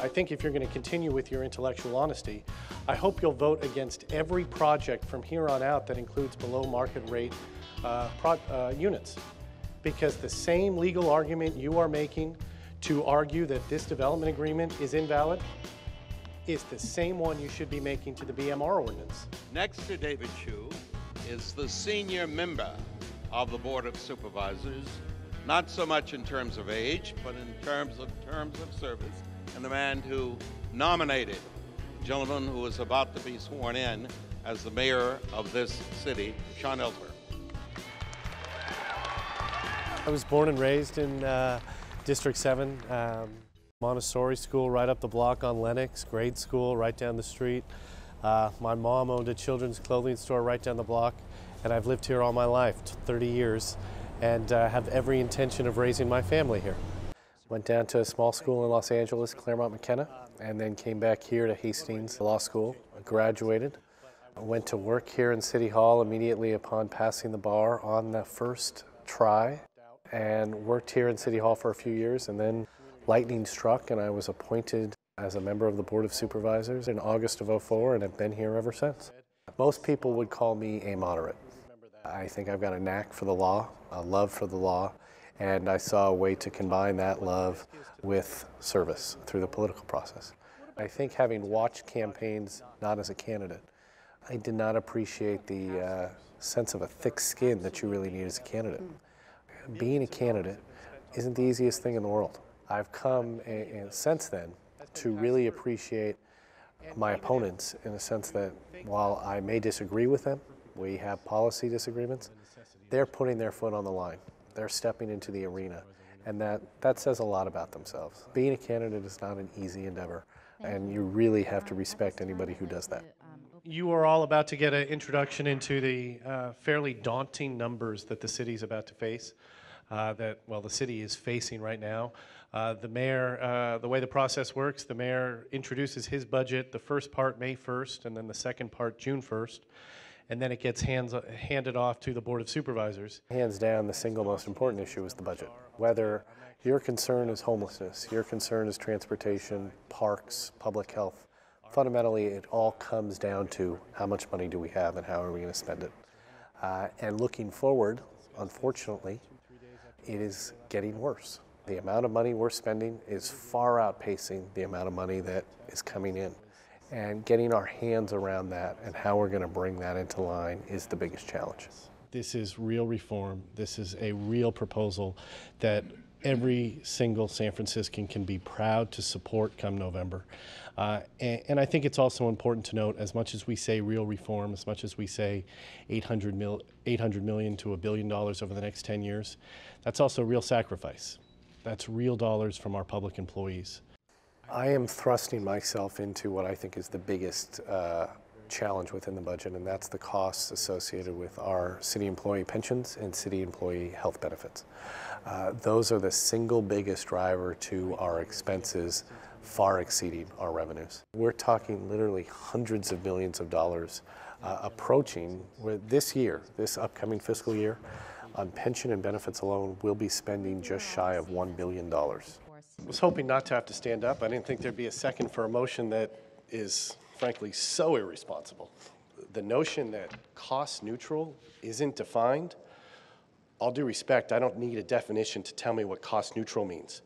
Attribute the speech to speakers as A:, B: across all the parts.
A: I think if you're going to continue with your intellectual honesty, I hope you'll vote against every project from here on out that includes below market rate units. Because the same legal argument you are making to argue that this development agreement is invalid is the same one you should be making to the BMR ordinance.
B: Next to David Chu is the senior member of the Board of Supervisors, not so much in terms of age, but in terms of service, and the man who nominated the gentleman who is about to be sworn in as the mayor of this city, Sean Elsbernd.
A: I was born and raised in District 7, Montessori school right up the block on Lenox, grade school right down the street. My mom owned a children's clothing store right down the block, and I've lived here all my life, 30 years, and have every intention of raising my family here. Went down to a small school in Los Angeles, Claremont McKenna, and then came back here to Hastings Law School, graduated. I went to work here in City Hall immediately upon passing the bar on the first try, and worked here in City Hall for a few years, and then lightning struck and I was appointed as a member of the Board of Supervisors in August of '04 and have been here ever since. Most people would call me a moderate. I think I've got a knack for the law, a love for the law, and I saw a way to combine that love with service through the political process. I think having watched campaigns, not as a candidate, I did not appreciate the sense of a thick skin that you really need as a candidate. Being a candidate isn't the easiest thing in the world. I've come since then to really appreciate my opponents in the sense that while I may disagree with them, we have policy disagreements, they're putting their foot on the line. They're stepping into the arena, and that says a lot about themselves. Being a candidate is not an easy endeavor, and you really have to respect anybody who does that. You are all about to get an introduction into the fairly daunting numbers that the city's about to face, the city is facing right now. The mayor, the way the process works, the mayor introduces his budget, the first part May 1st, and then the second part June 1st, and then it gets handed off to the Board of Supervisors. Hands down, the single most important issue is the budget. Whether your concern is homelessness, your concern is transportation, parks, public health, fundamentally, it all comes down to how much money do we have and how are we going to spend it. And looking forward, unfortunately, it is getting worse. The amount of money we're spending is far outpacing the amount of money that is coming in. And getting our hands around that and how we're going to bring that into line is the biggest challenge. This is real reform. This is a real proposal that every single San Franciscan can be proud to support come November. And I think it's also important to note, as much as we say real reform, as much as we say $800 million to $1 billion over the next 10 years, that's also real sacrifice. That's real dollars from our public employees. I am thrusting myself into what I think is the biggest challenge within the budget, and that's the costs associated with our city employee pensions and city employee health benefits. Those are the single biggest driver to our expenses, far exceeding our revenues. We're talking literally hundreds of millions of dollars approaching this year, this upcoming fiscal year. On pension and benefits alone, we'll be spending just shy of $1 billion. I was hoping not to have to stand up. I didn't think there'd be a second for a motion that is, frankly, so irresponsible. The notion that cost neutral isn't defined, all due respect, I don't need a definition to tell me what cost neutral means.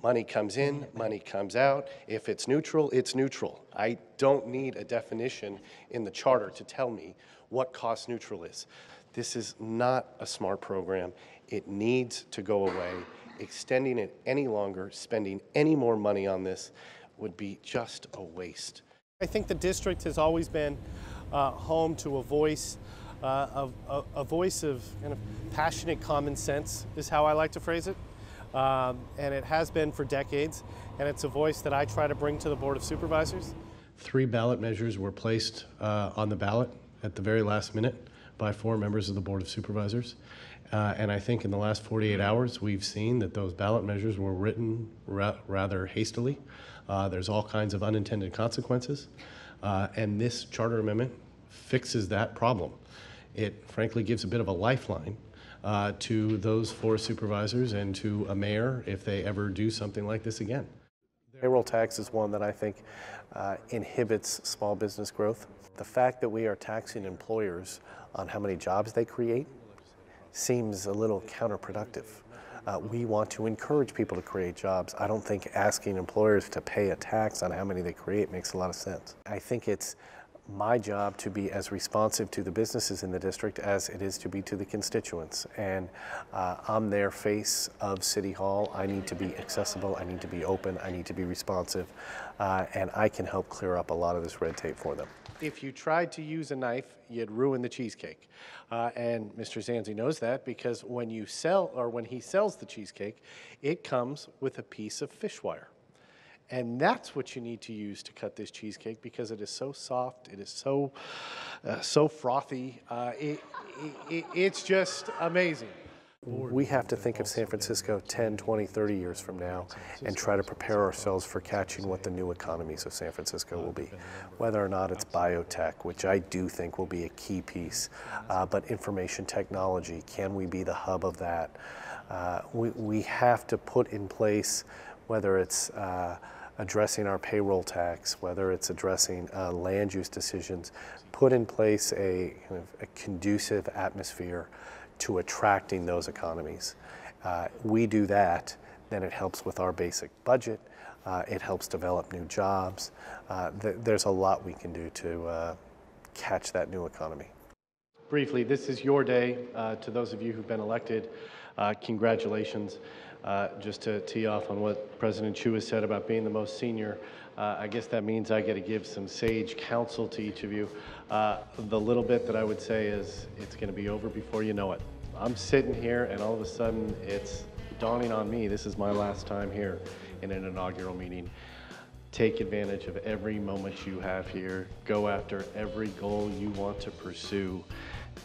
A: Money comes in, money comes out. If it's neutral, it's neutral. I don't need a definition in the charter to tell me what cost neutral is. This is not a smart program. It needs to go away. Extending it any longer, spending any more money on this would be just a waste. I think the district has always been home to a voice of kind of passionate common sense, is how I like to phrase it. And it has been for decades, and it's a voice that I try to bring to the Board of Supervisors. 3 ballot measures were placed on the ballot at the very last minute by 4 members of the Board of Supervisors. And I think in the last 48 hours, we've seen that those ballot measures were written rather hastily. There's all kinds of unintended consequences. And this charter amendment fixes that problem. It frankly gives a bit of a lifeline to those 4 supervisors and to a mayor if they ever do something like this again. Payroll tax is one that I think inhibits small business growth. The fact that we are taxing employers on how many jobs they create seems a little counterproductive. We want to encourage people to create jobs. I don't think asking employers to pay a tax on how many they create makes a lot of sense. I think it's my job to be as responsive to the businesses in the district as it is to be to the constituents. And I'm their face of City Hall. I need to be accessible, I need to be open, I need to be responsive, and I can help clear up a lot of this red tape for them. If you tried to use a knife, you'd ruin the cheesecake. And Mr. Zanzi knows that because when he sells the cheesecake, it comes with a piece of fish wire. And that's what you need to use to cut this cheesecake because it is so soft, it is so frothy. It's just amazing. We have to think of San Francisco 10, 20, 30 years from now and try to prepare ourselves for catching what the new economies of San Francisco will be. Whether or not it's biotech, which I do think will be a key piece, but information technology, can we be the hub of that? We have to put in place, whether it's addressing our payroll tax, whether it's addressing land use decisions, put in place a conducive atmosphere to attracting those economies. We do that, then it helps with our basic budget, it helps develop new jobs. There's a lot we can do to catch that new economy. Briefly, this is your day. To those of you who've been elected, congratulations. Just to tee off on what President Chu has said about being the most senior, I guess that means I get to give some sage counsel to each of you. The little bit that I would say is it's going to be over before you know it. I'm sitting here and all of a sudden it's dawning on me this is my last time here in an inaugural meeting. Take advantage of every moment you have here. Go after every goal you want to pursue.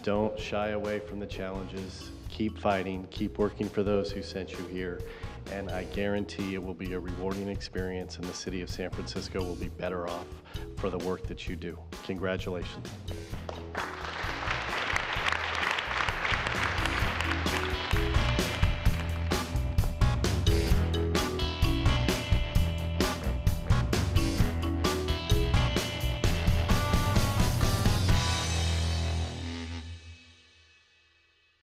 A: Don't shy away from the challenges. Keep fighting, keep working for those who sent you here, and I guarantee it will be a rewarding experience and the city of San Francisco will be better off for the work that you do. Congratulations.